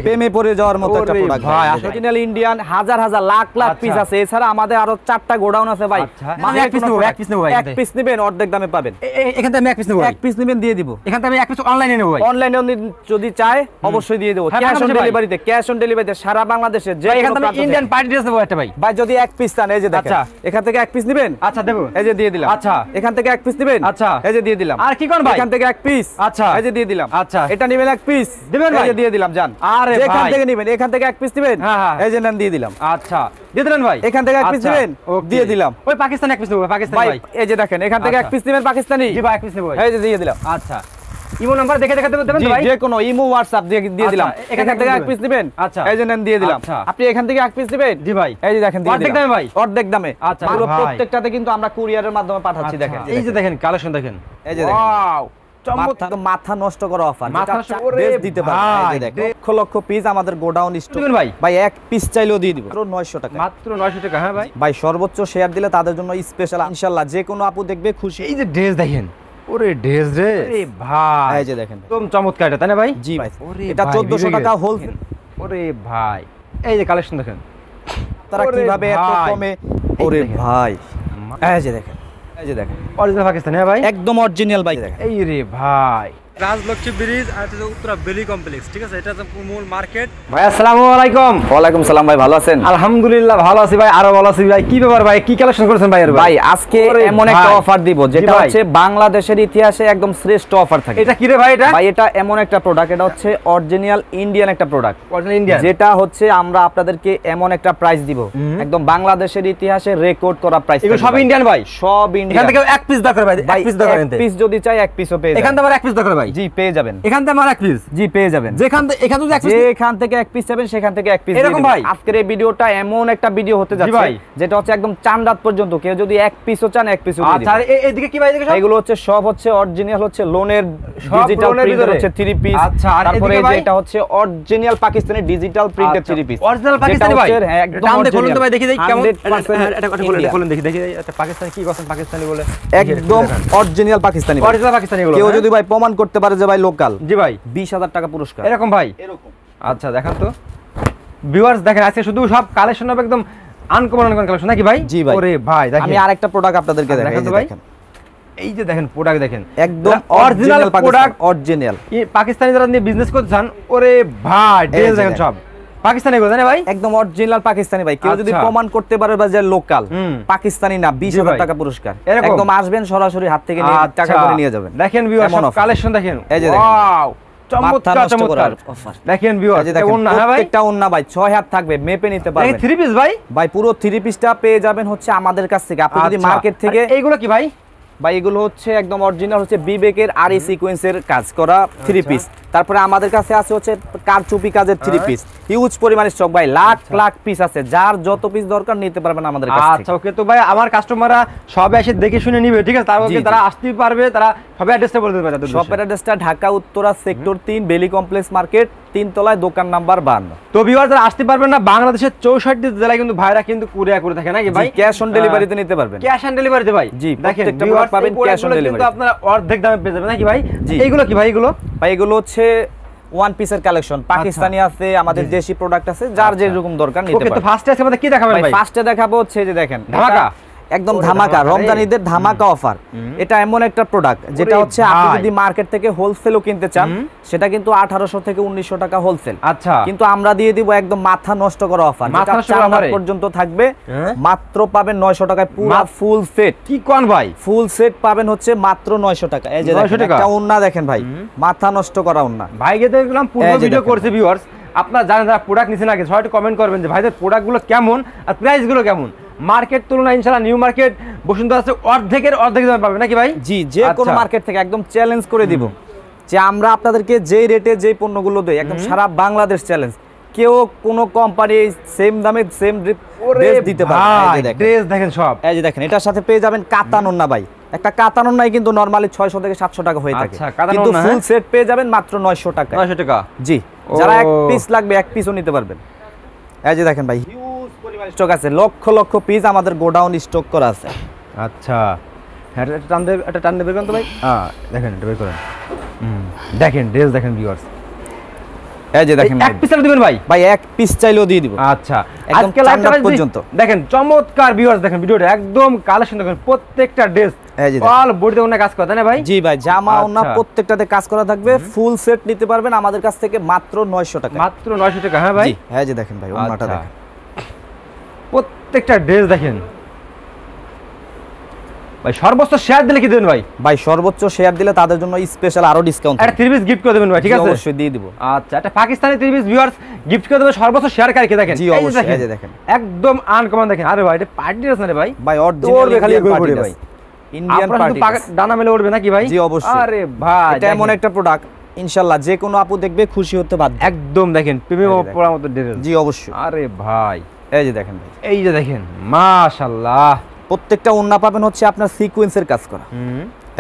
প্রেমে পড়ে যাওয়ার মতো একটা প্রোডাক্ট ভাই, অরিজিনাল ইন্ডিয়ান, হাজার হাজার লাখ লাখ পিস আছে। এছাড়া আমাদের আরো 4টা গোডাউন আছে ভাই। মানে এক পিস নেব ভাই, এক পিস নেবেন অর্ধেক দামে পাবেন। এখান থেকে আমি এক পিস নেব, এক পিস নেবেন দিয়ে দিব। এখান থেকে আমি এক পিস অনলাইনে নেব ভাই, অনলাইনে যদি চায় অবশ্যই দিয়ে দেব। ক্যাশ অন ডেলিভারিতে, ক্যাশ অন ডেলিভারিতে সারা বাংলাদেশে। যে এখান থেকে আমি ইন্ডিয়ান পার্টি ড্রেস নেব একটা ভাই। ভাই যদি এক পিস চান এই যে দেখেন, এখান থেকে এক পিস নেবেন, আচ্ছা দেব, এই যে দিয়ে দিলাম। আচ্ছা এখান থেকে এক পিস নেবেন, আচ্ছা এই যে দিয়ে দিলাম। আর কি কোন ভাই, এখান থেকে এক পিস, আচ্ছা এই যে দিয়ে দিলাম। আচ্ছা এটা নেবেন এক পিস দিবেন ভাই, এই যে দিয়ে দিলাম। জান আরে ভাই এখান থেকে নেবেন, এখান থেকে এক পিস নেবেন, এই যে নেন দিয়ে দিলাম। আচ্ছা দিয়ে দিলেন ভাই, এখান থেকে এক পিস নেবেন, দিয়ে দিলাম। ওই পাকিস্তান এক পিস নেব, পাকিস্তান ভাই। এই যে দেখেন এখান থেকে এক পিস নেবেন পাকিস্তানি, জি ভাই এক পিস নেব, এই যে দিয়ে দিলাম। আচ্ছা ইমো নাম্বার দেখে দেখে দেবেন তো ভাই, যে কোনো ইমো হোয়াটসঅ্যাপ দিয়ে দিলাম। এখান থেকে এক পিস নেবেন, আচ্ছা এই যে নেন দিয়ে দিলাম। আপনি এখান থেকে এক পিস নেবেন, জি ভাই, এই যে দেখেন দিয়ে দিলাম। অর্ধেক দামে ভাই, অর্ধেক দামে। আচ্ছা পুরো প্রত্যেকটাতে কিন্তু আমরা কুরিয়ারের মাধ্যমে পাঠাচ্ছি। দেখেন এই যে দেখেন কালেকশন দেখেন, এই যে দেখেন, ওয়াও মাথা নষ্ট করা অফার, মাথা দিতে পারবেন। এই যে দেখেন লক্ষ লক্ষ পিস আমাদের গোডাউন স্টক ভাই। ভাই এক পিস চাইলেও দিয়ে দিব মাত্র 900 টাকা, মাত্র 900 টাকা। হ্যাঁ ভাই, ভাই সর্বোচ্চ শেয়ার দিলে তাদের জন্য স্পেশাল ইনশাআল্লাহ যে কোনো আপু দেখবে খুশি। এই যে ড্রেস দেখেন, ওরে ড্রেস রে ভাই, এই যে দেখেন একদম চমৎকার এটা, তাই না ভাই? জি ভাই, এটা 1400 টাকা হোলসেল। ওরে ভাই এই যে কালেকশন দেখেন, তারা কিভাবে এত কমে, ওরে ভাই এই যে দেখেন, এই যে দেখেন অরিজিনাল পাকিস্তানি। হ্যাঁ ভাই একদম অরিজিনাল ভাই। দেখেন এই রে ভাই, রাজলক্ষ্মী ব্রিজ আর এটা উত্তরা বেলি কমপ্লেক্স, ঠিক আছে? এটা হচ্ছে মূল মার্কেট। ভাই আসসালামু আলাইকুম। ওয়ালাইকুম সালাম ভাই, ভালো আছেন? আলহামদুলিল্লাহ ভালো আছি ভাই, আরো ভালো আছি ভাই। কি ব্যাপার ভাই, কি কালেকশন করেছেন ভাই? ভাই আজকে এমন একটা অফার দিব যেটা হচ্ছে বাংলাদেশের ইতিহাসে একদম শ্রেষ্ঠ অফার থাকে। এটা কি রে ভাই? এটা ভাই এটা এমন একটা প্রোডাক্ট, এটা হচ্ছে অরিজিনাল ইন্ডিয়ান একটা প্রোডাক্ট, অরিজিনাল ইন্ডিয়ান, যেটা হচ্ছে আমরা আপনাদেরকে এমন একটা প্রাইস দিব একদম বাংলাদেশের ইতিহাসে রেকর্ড করা প্রাইস। এগুলো সব ইন্ডিয়ান ভাই, সব ইন্ডিয়ান। এখান থেকে এক পিস দরকার ভাই, এক পিস দরকার। এক পিস যদি চাই এক পিসও পেয়ে যাবেন। এখান থেকে আমার এক পিস দরকার ভাই, জি পেয়ে যাবেন। এখান থেকে আমার এক পিস, জি পেয়ে যাবেন। যেখান থেকে এখান থেকে এক পিস, যেখান থেকে এক পিস যাবেন সেখান থেকে এক পিস এরকম ভাই। আজকের এই ভিডিওটা এমন একটা ভিডিও হতে যাচ্ছে যেটা হচ্ছে একদম চান রাত পর্যন্ত কেউ যদি এক পিসও চান এক পিসও দিয়ে দিবেন। আচ্ছা এইদিকে কি ভাই? এদিকে সব এগুলো হচ্ছে সব হচ্ছে অরিজিনাল হচ্ছে লোনের ডিজিটাল প্রিন্ট হচ্ছে 3 পিস। আচ্ছা আর তারপরে এদিকে ভাই এটা হচ্ছে original Pakistani digital printed 3 piece. Original Pakistani ভাই, হ্যাঁ একদম অরিজিনাল। বলুন তো ভাই দেখি কেমন, 100% এটা খুলুন দেখি দেখি এটা পাকিস্তানি কি বলেন, পাকিস্তানি বলে একদম অরিজিনাল পাকিস্তানি, অরিজিনাল পাকিস্তানি গুলো। কেউ যদি ভাই প্রমাণ করতে পারে যে ভাই লোকাল, জি ভাই 20000 টাকা পুরস্কার। এরকম ভাই, এরকম। আচ্ছা দেখান তো ভিউয়ার্স, দেখেন আজকে শুধু সব কালেকশন হবে একদম আনকমন কালেকশন নাকি ভাই? জি ভাই। ওরে ভাই দেখেন, আমি আরেকটা প্রোডাক্ট আপনাদেরকে দেখাই। দেখেন তো ভাই, এই যে দেখেন প্রোডাক্ট দেখেন একদম অরিজিনাল প্রোডাক্ট, অরিজিনাল। এই পাকিস্তানি যারা নিয়ে বিজনেস করতে চান, ওরে ভাই ড্রেস দেখেন সব পাকিস্তানি গুলো, জানেন ভাই একদম অরিজিনাল পাকিস্তানি ভাই। কেউ যদি প্রমাণ করতে পারে বা যে লোকাল পাকিস্তানি না, 20000 টাকা পুরস্কার। একদম আসবেন সরাসরি হাত থেকে নিয়ে টাকা করে নিয়ে যাবেন। দেখেন ভিউয়ার্স কালেকশন দেখেন, এই যে ওয়াও চমৎকার চমৎকার। দেখেন ভিউয়ার্স এই ওন্না, হ্যাঁ ভাই প্রত্যেকটা ওন্না ভাই 6 হাত থাকবে, মেপে নিতে পারবেন। এই 3 পিস ভাই, ভাই পুরো 3 পিসটা পেয়ে যাবেন হচ্ছে আমাদের কাছ থেকে। আপনি যদি মার্কেট থেকে, এইগুলো কি ভাই? ভাই এগুলো হচ্ছে একদম অরিজিনাল হচ্ছে বিবেকের আর এই সিকোয়েন্সের কাজ করা 3 পিস। তারপরে আমাদের কাছে আছে হচ্ছে কারচুপি কাজের 3 পিস, হিউজ পরিমাণে স্টক ভাই, লাখ লাখ পিস আছে। যার যত পিস দরকার নিতে পারবেন আমাদের কাছ থেকে। আচ্ছা ওকে, তো ভাই আমার কাস্টমাররা সব এসে দেখে শুনে নিবে, ঠিক আছে? তারপরে তারা আসতে পারবে, তারা সবাই অ্যাড্রেসটা বলে দেবে। শপের অ্যাড্রেসটা ঢাকা উত্তরা সেক্টর 3 বেলি কমপ্লেক্স মার্কেট, 3 তলায়, দোকান নাম্বার 52। তো ভিউয়ার্স যারা আসতে পারবেন না, বাংলাদেশের 64 জেলায় কিন্তু ভাইরা কিন্তু কুরিয়ার করে থাকে নাকি ভাই? ক্যাশ অন ডেলিভারিতে নিতে পারবেন। ক্যাশ অন ডেলিভারিতে ভাই, জি দেখেন প্রত্যেকটা প্রোডাক্ট পাবেন ক্যাশ অন ডেলিভারি, কিন্তু আপনারা অর্ধেক দামে পেয়ে যাবেন নাকি ভাই? জি। এইগুলো কি ভাই? এগুলো ভাই এগুলো হচ্ছে ওয়ান পিসের কালেকশন, পাকিস্তানি আছে, আমাদের দেশি প্রোডাক্ট আছে, যার যে রকম দরকার নিতে পারেন। ওকে, তো ফার্স্টে আছে আমাদের কি দেখাবেন ভাই? ফার্স্টে দেখাবো হচ্ছে যে দেখেন ধামাকা, একদম ধামাকা, রমজান ঈদের ধামাকা অফার। এটা এমন একটা প্রোডাক্ট যেটা হচ্ছে আপনি যদি মার্কেট থেকে হোলসেলও কিনতে চান, সেটা কিন্তু 1800 থেকে 1900 টাকা হোলসেল। আচ্ছা, কিন্তু আমরা দিয়ে দিব একদম মাথা নষ্ট করা অফার, যেটা 4 পর্যন্ত থাকবে। মাত্র পাবেন 900 টাকায় পুরো ফুল সেট। কি কোন ভাই? ফুল সেট পাবেন হচ্ছে মাত্র 900 টাকা। এই যে দেখেন একটা ওন্না দেখেন ভাই, মাথা নষ্ট করা ওন্না। ভাইকে দেখলাম পুরো ভিডিও করছে ভিউয়ার্স, আপনারা জানেন যারা প্রোডাক্ট নিছেন আগে সবাই কমেন্ট করবেন যে ভাইদের প্রোডাক্টগুলো কেমন আর প্রাইসগুলো কেমন। মার্কেট তুলনায় ইনশাআল্লাহ নিউ মার্কেট বসুন্ধরা আছে অর্ধেক দামে পাবে নাকি ভাই? জি, যে কোনো মার্কেট থেকে একদম চ্যালেঞ্জ করে দিব যে আমরা আপনাদেরকে যেই রেটে যেই পণ্যগুলো দেই একদম সারা বাংলাদেশ চ্যালেঞ্জ। কেউ কোনো কোম্পানি সেম দামে সেম ড্রেস দিতে পারে। এই যে ড্রেস দেখেন সব, এই যে দেখেন এটার সাথে পেয়ে যাবেন কাতান ওন্না ভাই। একটা কাতান ওন্নাই কিন্তু নরমালি 600 থেকে 700 টাকা হয়ে থাকে, কিন্তু ফুল সেট পেয়ে যাবেন মাত্র 900 টাকা। 900 টাকা, জি। যারা এক পিস লাগবে এক পিসও নিতে পারবেন। এই যে দেখেন ভাই হিউজ পরিমাণ স্টক আছে, লক্ষ লক্ষ পিস আমাদের গোডাউন স্টক করা আছে। আচ্ছা এটা টান দেবেন তো ভাই? হ্যাঁ দেখেন এটা বের করেন, দেখেন ড্রেস দেখেন ভিউয়ার্স, এই যে দেখেন এক পিস দিবেন ভাই? ভাই এক পিস চাইলেও দিয়ে দিব। আচ্ছা, একদম আজকে লাইভ চাঁদ পর্যন্ত দেখেন চমৎকার ভিউয়ার্স, দেখেন ভিডিওটা একদম কালেকশন দেখেন, প্রত্যেকটা ড্রেস এই যে অল বডিতে ওনা কাজ করে তাই না ভাই? জি ভাই, জামা ওনা আচ্ছা। প্রত্যেকটাতে কাজ করা থাকবে। ফুল সেট নিতে পারবেন আমাদের কাছ থেকে মাত্র 900 টাকা। মাত্র 900 টাকা। হ্যাঁ ভাই, জি হ্যাঁ, যে দেখেন ভাই ওনাটা আচ্ছা। দেখেন, প্রত্যেকটা ড্রেস দেখেন ভাই। সর্বোচ্চ শেয়ার দিলে কি দেবেন ভাই? ভাই সর্বোচ্চ শেয়ার দিলে তাদের জন্য স্পেশাল আরো ডিসকাউন্ট একটা 3 পিস গিফট করে দেবেন ভাই, ঠিক আছে? অবশ্যই দিয়ে দিব। আচ্ছা, একটা পাকিস্তানি 3 পিস ভিউয়ার্স গিফট করে দেবেন সর্বোচ্চ শেয়ারকারীকে। দেখেন জি এই যে অবশ্যই, এই যে দেখেন একদম আনকমন দেখেন। আরে ভাই এটা পার্টি ড্রেস না রে ভাই? ভাই দৌড়বে অরিজিনাল খালি খালি ঘুরে ভাই, ইন্ডিয়ান আপনারা শুধু পার্টি। ডানা মেলে উঠবে নাকি ভাই? জি অবশ্যই। আরে ভাই এটা এমন একটা প্রোডাক্ট ইনশাআল্লাহ যে কোনো আপু দেখবে খুশি হতে বাধ্য। একদম দেখেন প্রেমে এই যে দেখেন। পড়ার মতো ড্রেস। জি অবশ্যই। আরে ভাই এই যে দেখেন ভাই, এই যে দেখেন মাশাআল্লাহ। প্রত্যেকটা ওন্না পাবেন হচ্ছে আপনার সিকোয়েন্সের কাজ করা।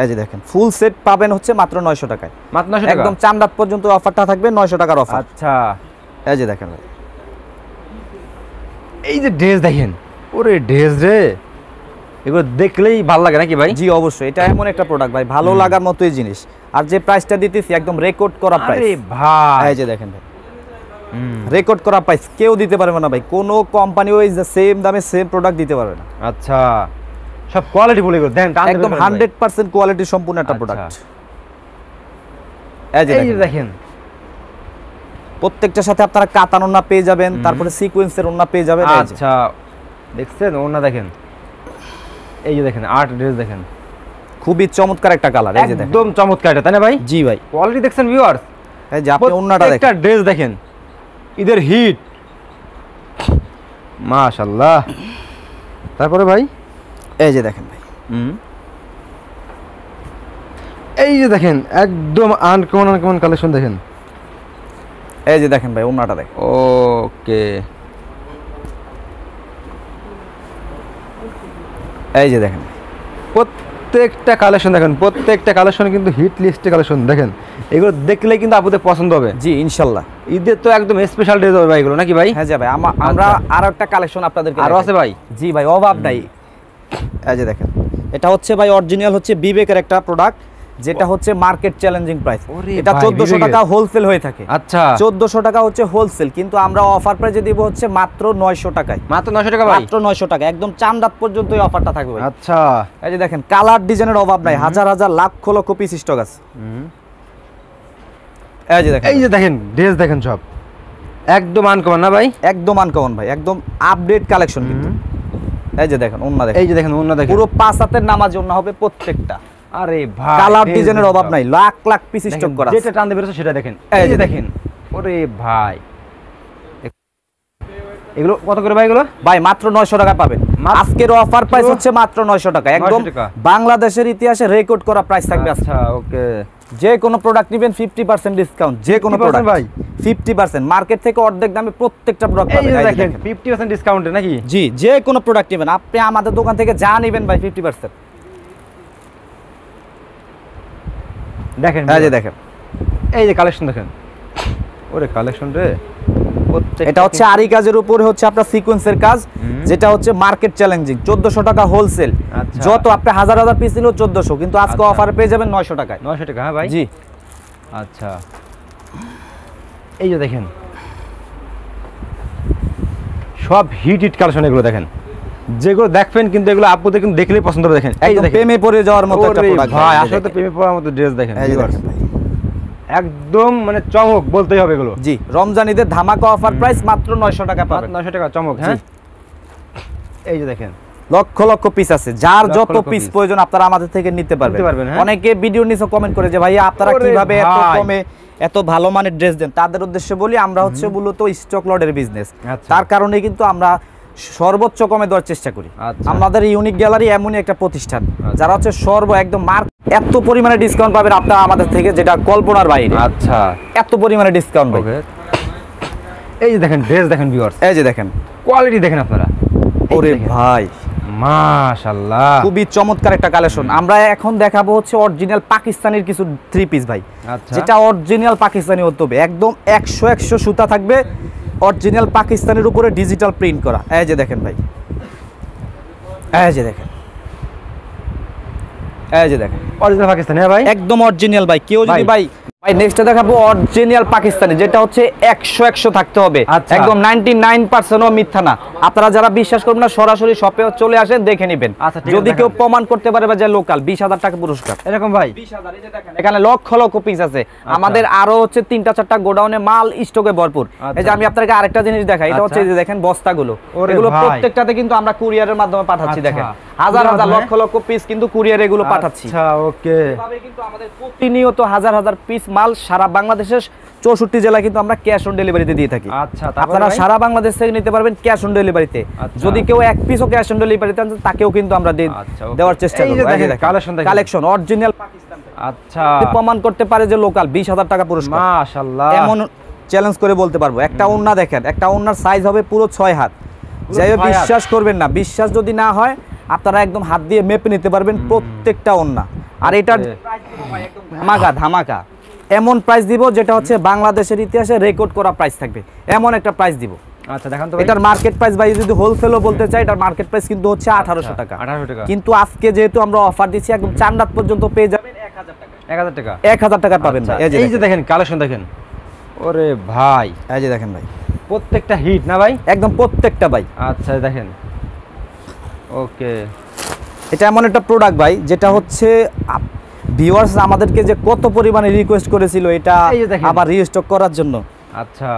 এই যে দেখেন ফুল সেট পাবেন হচ্ছে মাত্র 900 টাকায়। মাত্র 900 টাকা একদম চাঁদ পর্যন্ত অফারটা থাকবে, 900 টাকার অফার। আচ্ছা, এই যে দেখেন ভাই, এই যে ড্রেস দেখেন, ওরে ড্রেস রে, এগুলো দেখলেই ভালো লাগে নাকি ভাই? জি অবশ্যই। এটা এমন একটা প্রোডাক্ট ভাই ভালো লাগার মতোই জিনিস। আর যে প্রাইসটা দিতেছি একদম রেকর্ড করা প্রাইস। আরে ভাই এই যে দেখেন ভাই, রেকর্ড করা প্রাইস কেউ দিতে পারবে না ভাই। কোনো কোম্পানি ওই সেম দামে সেম প্রোডাক্ট দিতে পারবে না। আচ্ছা, সব কোয়ালিটি বলে গেল দেন, একদম 100% কোয়ালিটি সম্পূর্ণ একটা প্রোডাক্ট। এই যে দেখেন প্রত্যেকটার সাথে আপনারা কাতান ওন্না পেয়ে যাবেন, তারপরে সিকোয়েন্সের ওন্না পেয়ে যাবেন। এই যে আচ্ছা দেখছেন ওন্না দেখেন, এই যে দেখেন আর্ট ড্রেস দেখেন, খুবই চমৎকার একটা কালার। এই যে দেখেন একদম চমৎকার এটা তাই না ভাই? জি ভাই, কোয়ালিটি দেখছেন ভিউয়ার্স? এই যে আপনি ওন্নাটা দেখেন, একটা ড্রেস দেখেন, ঈদের হিট মাশাআল্লাহ। তারপরে ভাই এই যে দেখেন ভাই, এই যে দেখেন একদম আনকমন কালেকশন দেখেন। এই যে দেখেন ভাই ওন্নাটা দেখেন। ওকে, এই যে দেখেন প্রত্যেকটা কালেকশন দেখেন, প্রত্যেকটা কালেকশন কিন্তু হিট লিস্টে কালেকশন দেখেন। এগুলো দেখলে কিন্তু আপুদের পছন্দ হবে। জি ইনশাআল্লাহ। ঈদের তো একদম স্পেশাল ড্রেস হবে ভাই এগুলো নাকি ভাই? হ্যাঁ ভাই, আমরা আরো একটা কালেকশন আপনাদেরকে আরো আছে ভাই? জি ভাই, অভাব নাই। এই যে দেখেন, এটা হচ্ছে ভাই অরিজিনাল হচ্ছে বিবেকের একটা প্রোডাক্ট, যেটা হচ্ছে মার্কেট চ্যালেঞ্জিং প্রাইস। এটা 1400 টাকা হোলসেল হয়ে থাকে। আচ্ছা, 1400 টাকা হচ্ছে হোলসেল, কিন্তু আমরা অফার প্রাইসে দিব হচ্ছে মাত্র 900 টাকায়। মাত্র 900 টাকা ভাই? মাত্র 900 টাকা, একদম চাঁদ পর্যন্ত এই অফারটা থাকবে ভাই। আচ্ছা, এই যে দেখেন কালার ডিজাইনের অভাব নাই, হাজার হাজার লক্ষ লক্ষ পিস স্টক আছে। এই যে দেখেন, এই যে দেখেন ড্রেস দেখেন সব একদম আনকমন না ভাই? একদম আনকমন ভাই, একদম আপডেট কালেকশন কিন্তু। এই যে দেখেন ওন্না দেখেন, এই যে দেখেন ওন্না দেখেন, পুরো 5 হাতের নামাজ ওন্না হবে প্রত্যেকটা। আরে ভাই কালার ডিজাইনের অভাব নাই, লাখ লাখ পিস স্টক করা আছে। যেটা টানতে পেরেছে সেটা দেখেন। এই যে দেখেন, ওরে ভাই এগুলো কত করে ভাই? এগুলো ভাই মাত্র 900 টাকা পাবেন। আজকের অফার প্রাইস হচ্ছে মাত্র 900 টাকা, একদম 900 টাকা। বাংলাদেশের ইতিহাসে রেকর্ড করা প্রাইস থাকবে আজকে। আচ্ছা ওকে, যে কোনো প্রোডাক্ট নেবেন 50% ডিসকাউন্ট, যে কোনো 50% প্রোডাক্ট ভাই 50%, মার্কেট থেকে অর্ধেক দামে প্রত্যেকটা প্রোডাক্ট এই পাবেন। যে এই যে দেখেন দেখেন 50% ডিসকাউন্টে নাকি? জি, যে কোনো প্রোডাক্ট নেবেন আপনি আমাদের দোকান থেকে যা নেবেন ভাই 50%। দেখেন এই যে দেখেন, এই যে কালেকশন দেখেন, ওরে কালেকশন রে। এটা হচ্ছে আরি কাজের উপরে হচ্ছে আপনার সিকোয়েন্সের কাজ, যেটা হচ্ছে মার্কেট চ্যালেঞ্জিং। 1400 টাকা হোলসেল, আচ্ছা। যত আপনি হাজার হাজার পিস নিলেও 1400, কিন্তু আজকে আচ্ছা। অফারে পেয়ে যাবেন 900 টাকায়। 900 টাকা? হ্যাঁ ভাই। জি আচ্ছা, এই যে দেখেন সব হিট কালেকশন, এগুলো দেখেন যেগুলো দেখবেন কিন্তু এগুলো আপুদের কিন্তু দেখলেই পছন্দ হবে। দেখেন এই যে একদম দেখেন, প্রেমে পড়ে যাওয়ার মতো একটা ওরে প্রোডাক্ট ভাই আসলে তো প্রেমে পড়ার মতো ড্রেস দেখেন, এই যে দেখেন ভাই। একদম মানে চমক বলতেই হবে এগুলো। জি, রমজান ঈদের ধামাকা অফার প্রাইস মাত্র 900 টাকা পাবেন। 900 টাকা চমক। হ্যাঁ, এই যে দেখেন লক্ষ লক্ষ পিস আছে, যার লক্ষ যত লক্ষ পিস piece। প্রয়োজন আপনারা আমাদের থেকে নিতে পারবেন। হ্যাঁ। অনেকে ভিডিও নিচে কমেন্ট করে যে ভাই আপনারা ওরে কিভাবে এত ভাই। কমে এত ভালো মানের ড্রেস দেন। তাদের উদ্দেশ্যে বলি আমরা হচ্ছে মূলত স্টক লটের বিজনেস, আচ্ছা। তার কারণে কিন্তু আমরা সর্বোচ্চ কমে দেওয়ার চেষ্টা করি। আচ্ছা। আমাদের ইউনিক গ্যালারি এমনই একটা প্রতিষ্ঠান আচ্ছা। যারা হচ্ছে একদম এত পরিমাণে ডিসকাউন্ট পাবেন আপনারা আমাদের থেকে, যেটা কল্পনার বাইরে। আচ্ছা, এত পরিমাণে ডিসকাউন্ট ভাই। ওকে, এই যে দেখেন ড্রেস দেখেন ভিউয়ার্স, এই যে দেখেন কোয়ালিটি দেখেন আপনারা। ওরে ভাই মাশাআল্লাহ, খুবই চমৎকার একটা কালেকশন। আমরা এখন দেখাবো হচ্ছে অরিজিনাল পাকিস্তানের কিছু 3 পিস ভাই, আচ্ছা। যেটা অরিজিনাল পাকিস্তানি হতে হবে, একদম 100 সুতা থাকবে, অরিজিনাল পাকিস্তানের উপরে ডিজিটাল প্রিন্ট করা। এই যে দেখেন ভাই, এই যে দেখেন, এই যে দেখেন অরিজিনাল পাকিস্তানি। হ্যাঁ ভাই, একদম অরিজিনাল ভাই। কেউ যদি ভাই নেক্সট দেখাবো অরিজিনাল পাকিস্তানি, যেটা হচ্ছে 100 থাকতে হবে, আচ্ছা। একদম 99%ও মিথ্যা না। আপনারা যারা বিশ্বাস করবেন না সরাসরি শপে চলে আসেন, দেখে নেবেন। আচ্ছা, ঠিক আছে, যদি কেউ দেখান। প্রমাণ করতে পারে বা যে লোকাল, 20,000 টাকা পুরস্কার। এরকম ভাই 20,000, এই যে দেখেন এখানে লক্ষ লক্ষ পিস আছে। আমাদের আরো হচ্ছে 3-4টা গোডাউনে মাল স্টকে ভরপুর। এই যে আমি আপনাকে আরেকটা জিনিস দেখাই, এটা হচ্ছে এই যে দেখেন বস্তাগুলো, ওরে এগুলো ভাই। প্রত্যেকটাতে কিন্তু আমরা কুরিয়ারের মাধ্যমে পাঠাচ্ছি। আচ্ছা। দেখেন হাজার হাজার কুরিয়ার লক্ষ লক্ষ পিস কিন্তু কুরিয়ারে এগুলো পাঠাচ্ছি। আচ্ছা, ওকে। এভাবে কিন্তু আমাদের প্রতিনিয়ত হাজার হাজার পিস মাল সারা বাংলাদেশের 64 জেলায় কিন্তু আমরা ক্যাশ অন ডেলিভারিতে দিয়ে থাকি। আচ্ছা, তারপরে আপনারা ভাই? সারা বাংলাদেশ থেকে নিতে পারবেন ক্যাশ অন ডেলিভারিতে। আচ্ছা। যদি কেউ এক পিসও ক্যাশ অন ডেলিভারিতে আনছে তাকেও কিন্তু আমরা আচ্ছা, ওকে। দেওয়ার চেষ্টা এই যে করব। দেখেন, কালেকশন দেখেন। কালেকশন অরিজিনাল পাকিস্তান থেকে। আচ্ছা, যদি প্রমাণ করতে পারে যে লোকাল, 20,000 টাকা পুরস্কার। মাশাআল্লাহ। এমন চ্যালেঞ্জ করে বলতে পারবো। একটা ওন্না দেখেন, একটা ওন্নার সাইজ হবে পুরো 6 হাত। যাই হোক, 6 হাত। বিশ্বাস করবেন না, বিশ্বাস যদি না হয় আপনারা একদম হাত দিয়ে মেপে নিতে পারবেন প্রত্যেকটা ওন্না। আর এটার ওকে। প্রাইস দিব ভাই একদম ধামাকা ধামাকা। এমন প্রাইস দিব যেটা হচ্ছে বাংলাদেশের ইতিহাসে রেকর্ড করা প্রাইস থাকবে, এমন একটা প্রাইস দিব। আচ্ছা, দেখান তো ভাই। এটার মার্কেট প্রাইস ভাই যদি হোলসেলও বলতে চাই, এটার মার্কেট প্রাইস কিন্তু হচ্ছে 1800 টাকা। 1800 টাকা। কিন্তু আজকে যেহেতু আমরা অফার দিচ্ছি, একদম চান্দাত পর্যন্ত পেয়ে যাবেন 1000 টাকা। 1000 টাকা। 1000 টাকা পাবেন আচ্ছা, ভাই। এই এই যে দেখেন কালেকশন দেখেন। ওরে ভাই, এই যে দেখেন ভাই, প্রত্যেকটা হিট না ভাই? একদম প্রত্যেকটা ভাই। আচ্ছা, দেখেন। ওকে। এটা এমন একটা প্রোডাক্ট ভাই, যেটা হচ্ছে ভিউয়ার্স আমাদেরকে যে কত পরিমাণে রিকোয়েস্ট করেছিল এটা এই যে দেখেন। আবার রিস্টক করার জন্য, আচ্ছা,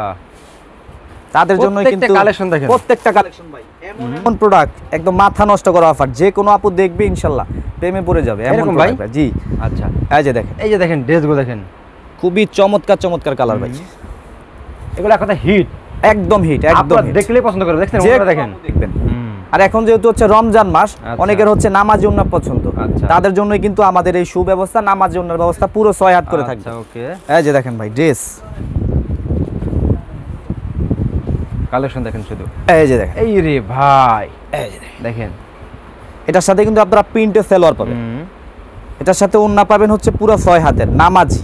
তাদের জন্য প্রত্যেকটা কিন্তু কালেকশন দেখেন। প্রত্যেকটা কালেকশন ভাই এমন প্রোডাক্ট, একদম মাথা নষ্ট করা অফার। যে কোনো আপু দেখবে ইনশাআল্লাহ প্রেমে পড়ে যাবে এমন এরকম ভাই? product জি। আচ্ছা, এই যে দেখেন, এই যে দেখেন ড্রেসগুলো দেখেন। খুবই চমৎকার চমৎকার কালার ভাই, এগুলো একটা হিট, একদম হিট, একদম আপনারা hit। দেখলেই পছন্দ করবেন। দেখছেন, যে ওনারা কোনো দেখেন। আপু দেখবেন। আর এখন যেহেতু হচ্ছে রমজান মাস, আচ্ছা। অনেকের হচ্ছে নামাজি ওন্না পছন্দ, আচ্ছা। তাদের জন্যই কিন্তু আমাদের এই সুব্যবস্থা, নামাজি ওন্নার ব্যবস্থা পুরো 6 হাত করে থাকবে। আচ্ছা, ওকে। এই যে দেখেন ভাই ড্রেস, কালেকশন দেখেন শুধু। এই যে দেখেন, এই রে ভাই, এই যে দেখেন। দেখেন। এটার সাথে কিন্তু আপনারা প্রিন্টের সেলোয়ার পাবেন, এটার সাথে ওন্না পাবেন হচ্ছে পুরো 6 হাতের নামাজি।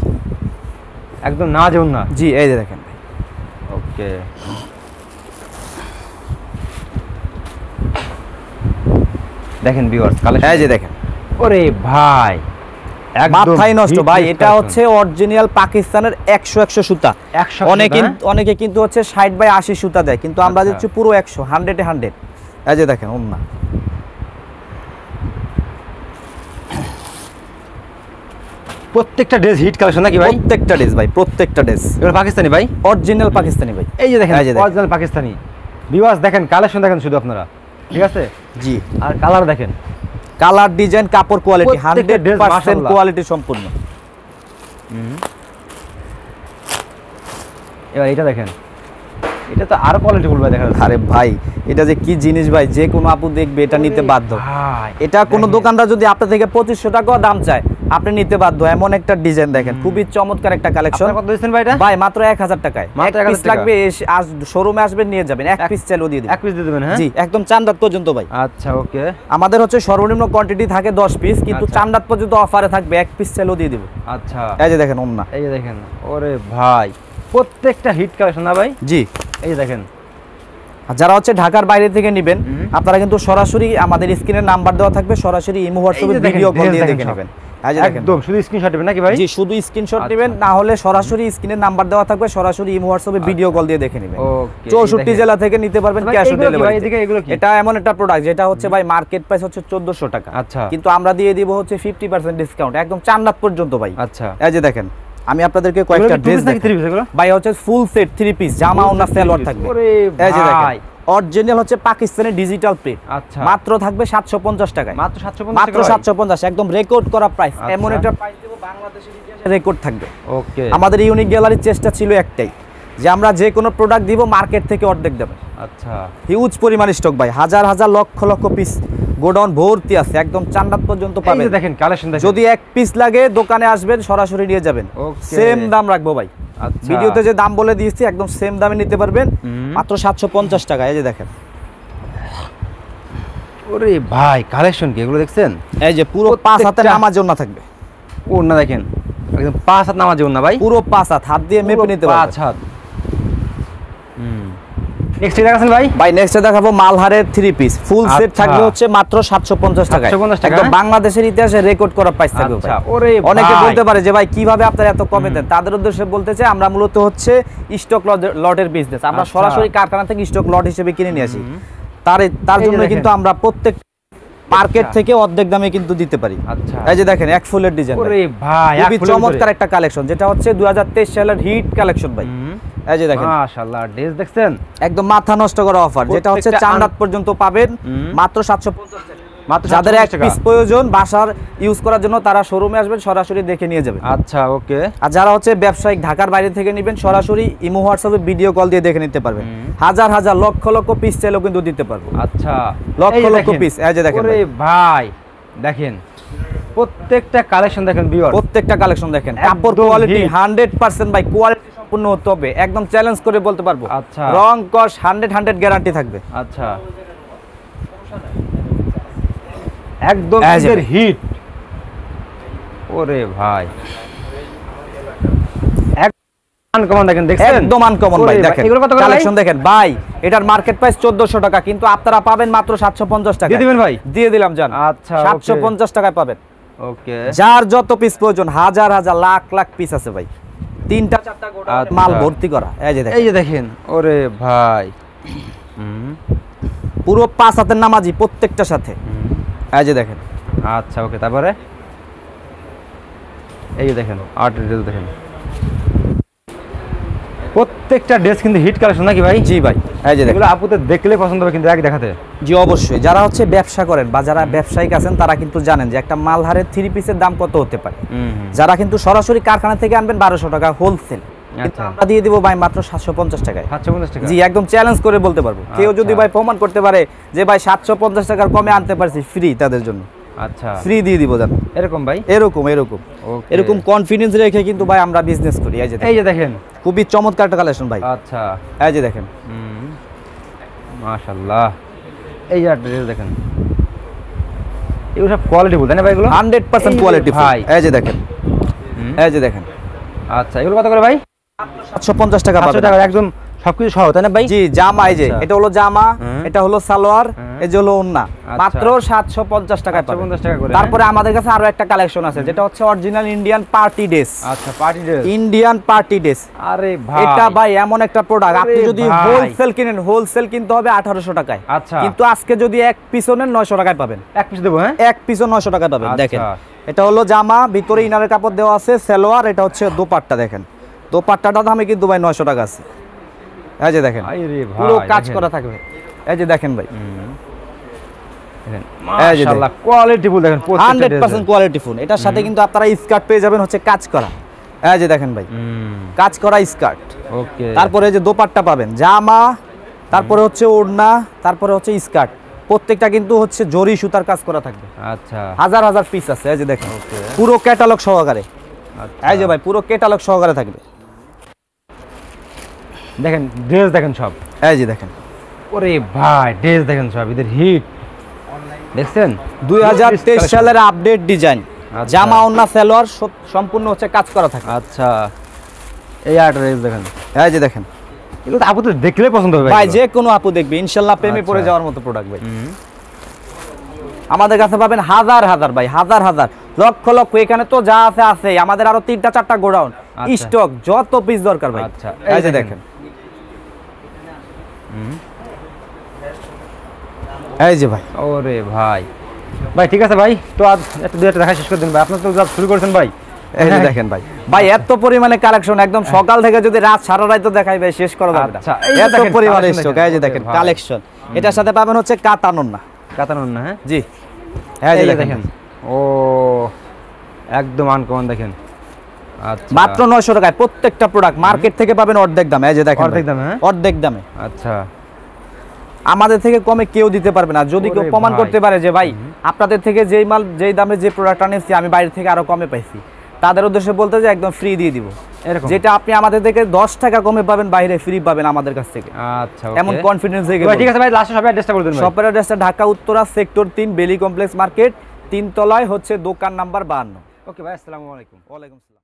একদম না যেমন না। জি, এই যে দেখেন ভাই, ওকে। দেখেন ভিউয়ার্স কালেকশন। এই যে দেখেন, ওরে ভাই, একদম মাথায় নষ্ট hit ভাই। list এটা collection। হচ্ছে অরিজিনাল পাকিস্তানের 100 সুতা। 100 অনেকে সুতা, অনেকে কিন্তু হচ্ছে 60/80 সুতা দেয়, কিন্তু আমরা আচ্ছা। দিচ্ছি পুরো 100, 100-এ 100। এই যে দেখেন ওন্না, প্রত্যেকটা ড্রেস হিট কালেকশন নাকি ভাই? প্রত্যেকটা ড্রেস ভাই, প্রত্যেকটা ড্রেস এগুলো পাকিস্তানি ভাই? অরিজিনাল পাকিস্তানি ভাই। এই যে দেখেন এই যে দেখেন। অরিজিনাল পাকিস্তানি। ভিউয়ার্স দেখেন কালেকশন দেখেন শুধু আপনারা, ঠিক আছে? জি, আর কালার দেখেন। কালার, ডিজাইন, কাপড় কোয়ালিটি প্রত্যেকটা dress 100% মাশাআল্লাহ। কোয়ালিটি সম্পূর্ণ। এবার এটা দেখেন, এটা তো আরো কোয়ালিটি বলবে দেখা যাচ্ছে। আরে ভাই, এটা যে কি জিনিস ভাই, যে কোনো আপু দেখবে এটা নিতে ওরে বাধ্য। ভাই, এটা কোনো দেখেন। দোকানদার যদি আপনার থেকে 2500 টাকাও দাম চায়, আপনি নিতে বাধ্য। এমন একটা ডিজাইন দেখেন, খুবই চমৎকার একটা কালেকশন। আপনারা কত দিচ্ছেন ভাই এটা? ভাই মাত্র 1000 টাকায়। মাত্র এক 1000 পিস টাকা। লাগবে, আজ শোরুমে আসবেন নিয়ে যাবেন, এক পিস চালও দিয়ে দিবেন। এক পিস দিয়ে দেবেন, হ্যাঁ? জি, একদম চান্দাত পর্যন্ত ভাই। আচ্ছা, ওকে। আমাদের হচ্ছে সর্বনিম্ন কোয়ান্টিটি থাকে 10 পিস, কিন্তু আচ্ছা। চান্দাত পর্যন্ত অফারে থাকবে, এক পিস চালও দিয়ে দিব। আচ্ছা, এই যে দেখেন ওন্না। এই যে দেখেন। ওরে ভাই, প্রত্যেকটা হিট কালেকশন না ভাই? জি, এই যে দেখেন। আর যারা হচ্ছে ঢাকার বাইরে থেকে নেবেন, হুম। আপনারা কিন্তু সরাসরি আমাদের স্ক্রিনে নাম্বার দেওয়া থাকবে, সরাসরি ইমো হোয়াটসঅ্যাপে এই যে দেখেন, ভিডিও কল dress দিয়ে দেখেন দেখে সব। নেবেন। এই যে দেখেন, একদম শুধু স্ক্রিনশট দিবেন নাকি ভাই? জি, শুধু স্ক্রিনশট আচ্ছা। নেবেন, না হলে সরাসরি স্ক্রিনে নাম্বার দেওয়া থাকবে, সরাসরি ইমো হোয়াটসঅ্যাপে ভিডিও কল দিয়ে দেখে নেবেন। ওকে, 64 দেখেন। জেলা থেকে নিতে পারবেন ভাই, ক্যাশ অন এগুলো কি ভাই? ডেলিভারি। এদিকে এগুলো কি? এটা এমন একটা প্রোডাক্ট যেটা হচ্ছে ভাই মার্কেট প্রাইস হচ্ছে 1400 টাকা, আচ্ছা। কিন্তু আমরা দিয়ে দিব হচ্ছে 50% ডিসকাউন্ট, একদম চান্দাত পর্যন্ত ভাই। আচ্ছা, এই যে দেখেন, আমি আপনাদেরকে কয়েকটা ড্রেস নাকি 3 পিস এগুলো? ভাই হচ্ছে ফুল সেট 3 পিস, জামা ওন্না সালোয়ার থাকবে। ওরে এই যে দেখেন, ভাই, অরিজিনাল হচ্ছে পাকিস্তানি ডিজিটাল প্রিন্ট, আচ্ছা। মাত্র থাকবে 750 টাকায়। মাত্র 750 মাত্র টাকা ভাই? 750, একদম রেকর্ড করা প্রাইস। আচ্ছা। এমন একটা প্রাইস দেব বাংলাদেশের ইতিহাসে রেকর্ড থাকবে। ওকে। আমাদের ইউনিক গ্যালারির চেষ্টা ছিল একটাই, যে আমরা যে কোনো প্রোডাক্ট দিব মার্কেট থেকে অর্ধেক দেব। আচ্ছা, হিউজ পরিমাণ স্টক ভাই, হাজার হাজার লক্ষ লক্ষ পিস গোডাউন ভর্তি আছে, একদম চান্দাত পর্যন্ত এই পাবেন। যে দেখেন কালেকশন দেখেন। যদি এক পিস লাগে দোকানে আসবেন, সরাসরি নিয়ে যাবেন, Okay. সেম দাম রাখবো ভাই। আচ্ছা। ভিডিওতে যে দাম বলে দিয়েছি একদম সেম দামে নিতে পারবেন, হুম। মাত্র 750 টাকা। এই যে দেখেন, ওরে ভাই, কালেকশন কি এগুলো দেখছেন? এই যে পুরো 5 হাতে প্রত্যেকটা- নামার জন্য থাকবে, ওর না দেখেন, একদম 5 হাত নামাজ না ভাই? পুরো 5 হাত, হাত দিয়ে মেপে নিতে পুরো পারবেন। 5 হাত। নেক্সট দেখাছেন ভাই? ভাই নেক্সটে দেখাবো মালহারের 3 পিস ফুল সেট আচ্ছা। থাকবে হচ্ছে মাত্র 750 টাকায় 750 টাকা, একদম হ্যাঁ? বাংলাদেশের ইতিহাসে রেকর্ড করা প্রাইস থাকবে ভাই। আচ্ছা, ওরে অনেকে ভাই। বলতে পারে যে ভাই কিভাবে আপনারা এত কমে দেন, তাদের উদ্দেশ্যে বলতে চাই আমরা মূলত হচ্ছে স্টক লটের বিজনেস, আমরা আচ্ছা। সরাসরি কারখানা থেকে স্টক লট হিসেবে কিনে নিয়ে আসি। তার এই যে জন্য দেখেন। কিন্তু আমরা প্রত্যেক মার্কেট আচ্ছা। থেকে অর্ধেক দামে কিন্তু দিতে পারি। আচ্ছা। এই যে দেখেন এক ফুলের ডিজাইন, ওরে ভাই, এক খুবই ফুলের চমৎকার ভিতরে। একটা কালেকশন, যেটা হচ্ছে 2023 সালের হিট কালেকশন ভাই। এই যে দেখেন মাশাআল্লাহ, ড্রেস দেখছেন? একদম মাথা নষ্ট করা অফার, যেটা হচ্ছে প্রত্যেকটা চাঁদ রাত পর্যন্ত পাবেন মাত্র 750 টাকা। মাত্র যাদের 750 এক টাকা। পিস প্রয়োজন বাসার ইউজ করার জন্য তারা শোরুমে আসবেন, সরাসরি দেখে নিয়ে যাবেন। আচ্ছা, ওকে। আর যারা হচ্ছে ব্যবসায়িক ঢাকার বাইরে থেকে নেবেন, সরাসরি ইমো হোয়াটসঅ্যাপে ভিডিও কল দিয়ে দেখে নিতে পারবেন। হাজার হাজার লক্ষ লক্ষ পিস চাইলেও কিন্তু দিতে পারবো। আচ্ছা, লক্ষ এই যে লক্ষ দেখেন। পিস, এই যে দেখেন ওরে ভাই, দেখেন প্রত্যেকটা কালেকশন দেখেন ভিউয়ার। প্রত্যেকটা কালেকশন দেখেন, একদম কাপড় কোয়ালিটি hit। 100% ভাই, কোয়ালিটি সম্পূর্ণ হতে হবে, একদম চ্যালেঞ্জ করে বলতে পারবো। আচ্ছা। রং কস 100 গ্যারান্টি থাকবে। আচ্ছা, একদম এই যে এদের ভাই। হিট। ওরে ভাই, আনকমন দেখেন, দেখছেন? একদম আনকমন ভাই। ওরে দেখেন এগুলো কত করে ভাই? কালেকশন দেখেন ভাই, এটার মার্কেট প্রাইস 1400 টাকা, কিন্তু আপনারা পাবেন মাত্র 750 টাকা। দিয়ে দিবেন ভাই? দিয়ে দিলাম জান। আচ্ছা, 750 টাকায় পাবেন। ওকে। যার যত পিস প্রয়োজন, হাজার হাজার লাখ লাখ পিস আছে ভাই, 3টা 4টা গোডাউন আচ্ছা। মাল ভর্তি করা। এই যে দেখেন এই যে দেখেন, ওরে ভাই। পুরো 5 হাতের নামাজি প্রত্যেকটার সাথে। এই যে দেখেন আচ্ছা, ওকে। তারপরে এই যে দেখেন আর্ট ড্রেস দেখেন, প্রত্যেকটা ড্রেস কিন্তু হিট কালেকশন নাকি ভাই? জি ভাই। এই যে দেখেন, এগুলো আপুতে দেখলে পছন্দ হবে কিন্তু এক দেখাতে। জি অবশ্যই, যারা হচ্ছে ব্যবসা করেন বা যারা ব্যবসায়িক আছেন তারা কিন্তু জানেন যে একটা মালহারের 3 পিসের দাম কত হতে পারে। যারা কিন্তু সরাসরি কারখানা থেকে আনবেন 1200 টাকা হোলসেল, কিন্তু আচ্ছা। আমরা দিয়ে দিব ভাই মাত্র 750 টাকায়। 750 টাকা? জি একদম চ্যালেঞ্জ করে বলতে পারবো। কেউ যদি আচ্ছা। ভাই প্রমাণ করতে পারে যে ভাই 750 টাকার কমে আনতে পারছি, ফ্রি তাদের জন্য আচ্ছা, ফ্রি দিয়ে দিব জান। এরকম ভাই? এরকম Okay. এরকম কনফিডেন্স রেখে কিন্তু ভাই আমরা বিজনেস করি। এই যে এই দেখেন, যে দেখেন, খুবই চমৎকার একটা কালেকশন ভাই। আচ্ছা, এই যে দেখেন মাশাআল্লাহ। এই যে ড্রেস দেখেন, এগুলো সব কোয়ালিটি বলতে না ভাই? এগুলো 100% কোয়ালিটি ভাই। এই যে দেখেন, এই যে দেখেন আচ্ছা, এগুলো কত করে ভাই? 750 টাকা 700 পাবেন। টাকা একদম সবকিছু সহ, তাই না ভাই? জি জামা, এই যে আচ্ছা। এটা হলো জামা, হুম। এটা হলো সালোয়ার, হুম। এই যে হলো ওন্না, আচ্ছা। মাত্র 750 টাকায় পাবেন। 750 টাকা করে, তারপরে আমাদের কাছে আরো একটা কালেকশন আছে, যেটা হচ্ছে অরিজিনাল ইন্ডিয়ান পার্টি ড্রেস। আচ্ছা, party dress. Indian party dress, আরে ভাই, এটা ভাই এমন একটা প্রোডাক্ট, আপনি আরে যদি ভাই। হোলসেল কিনেন, হোলসেল কিনতে হবে 1800 টাকায়। আচ্ছা। কিন্তু আজকে যদি এক পিসও নেন 900 টাকায় পাবেন। এক পিস দেবো, হ্যাঁ? এক পিসও 900 টাকায় পাবেন। আচ্ছা। দেখেন এটা হলো জামা, ভিতরে ইনারের কাপড় দেওয়া আছে, সালোয়ার, এটা হচ্ছে দোপাট্টা। দেখেন দোপাট্টাটা দামে কিন্তু ভাই 900 টাকা আছে। এই যে দেখেন আরে ভাই, পুরো কাজ দেখেন। করা থাকবে। এই যে দেখেন ভাই, দেখেন এই যে মাশাআল্লাহ, কোয়ালিটি ফুল দেখেন, 100% কোয়ালিটি ফুল। এটার সাথে কিন্তু আপনারা স্কার্ট পেয়ে যাবেন হচ্ছে কাজ করা। এই যে দেখেন ভাই, কাজ করা স্কার্ট। ওকে। তারপরে এই যে দোপাট্টা পাবেন, জামা, তারপরে হচ্ছে ওড়না, তারপরে হচ্ছে স্কার্ট। প্রত্যেকটা কিন্তু হচ্ছে জরি সুতার কাজ করা থাকবে। আচ্ছা, হাজার হাজার পিস আছে। এই যে দেখেন পুরো ক্যাটালগ সহকারে। আচ্ছা। এই যে ভাই পুরো ক্যাটালগ সহকারে থাকবে। দেখেন ড্রেস দেখেন সব। এই যে দেখেন ওরে ভাই, ড্রেস দেখেন সব, এদের হিট দেখছেন? 2023 সালের আপডেট ডিজাইন, আচ্ছা। জামা ওড়না সালোয়ার সম্পূর্ণ হচ্ছে কাজ করা থাকে। আচ্ছা, এই আর ড্রেস দেখেন, এই যে দেখেন এগুলো তো আপুদের দেখলে পছন্দ হবে ভাই, এগুলো। যে কোনো আপু দেখবে ইনশাল্লাহ প্রেমে আচ্ছা। পড়ে যাওয়ার মতো প্রোডাক্ট ভাই। হুম। আমাদের কাছে পাবেন হাজার হাজার ভাই, হাজার হাজার লক্ষ লক্ষ। এখানে তো যা আছে আছে, আমাদের আরো 3টা 4টা গোডাউন আচ্ছা। স্টক, যত পিস দরকার ভাই। আচ্ছা, এই যে দেখেন, এই যে ভাই, ওরে ভাই, ভাই ঠিক আছে ভাই, তো আজ একটা দুই একটা দেখা শেষ করে দিন ভাই, আপনার তো যা শুরু করেছেন ভাই। এই যে দেখেন ভাই, ভাই এত পরিমাণে কালেকশন, একদম সকাল থেকে যদি রাত সারা রাত তো দেখাই ভাই, শেষ করা যাবে না। আচ্ছা, এই যে এত দেখেন পরিমাণে collection স্টক। দেখেন। এই যে দেখেন ওরে ভাই। কালেকশন, এটার সাথে পাবেন হচ্ছে কাতানোর না। কাতানোর না, হ্যাঁ? জি এই এই যে যে দেখেন, দেখেন ও একদম আনকমন দেখেন। আচ্ছা, মাত্র 900 টাকায় প্রত্যেকটা প্রোডাক্ট, মার্কেট থেকে পাবেন অর্ধেক দামে। এই যে দেখেন অর্ধেক ভাই, দামে, হ্যাঁ? অর্ধেক দামে। আচ্ছা, আমাদের থেকে কমে কেউ দিতে পারবে না। যদি কেউ ওরে প্রমাণ ভাই। করতে পারে যে ভাই আপনাদের থেকে যেই মাল যেই দামে যে প্রোডাক্ট আনিয়েছি আমি বাইরে থেকে আরো কমে পাইছি, তাদের উদ্দেশ্যে বলতে যে একদম ফ্রি দিয়ে দিব। এরকম? যেটা আপনি আমাদের থেকে 10 টাকা কমে পাবেন, বাইরে ফ্রি পাবেন আমাদের কাছ থেকে। আচ্ছা, এমন ওকে। কনফিডেন্স হয়ে ভাই, ঠিক আছে ভাই, লাস্টে সবাই অ্যাড্রেসটা বলে দিন ভাই। শপের অ্যাড্রেসটা ঢাকা উত্তরা সেক্টর 3 বেলি কমপ্লেক্স মার্কেট, 3 তলায় হচ্ছে দোকান নাম্বার 52। ওকে ভাই, আসসালামু আলাইকুম। ওয়ালাইকুম আসসালাম।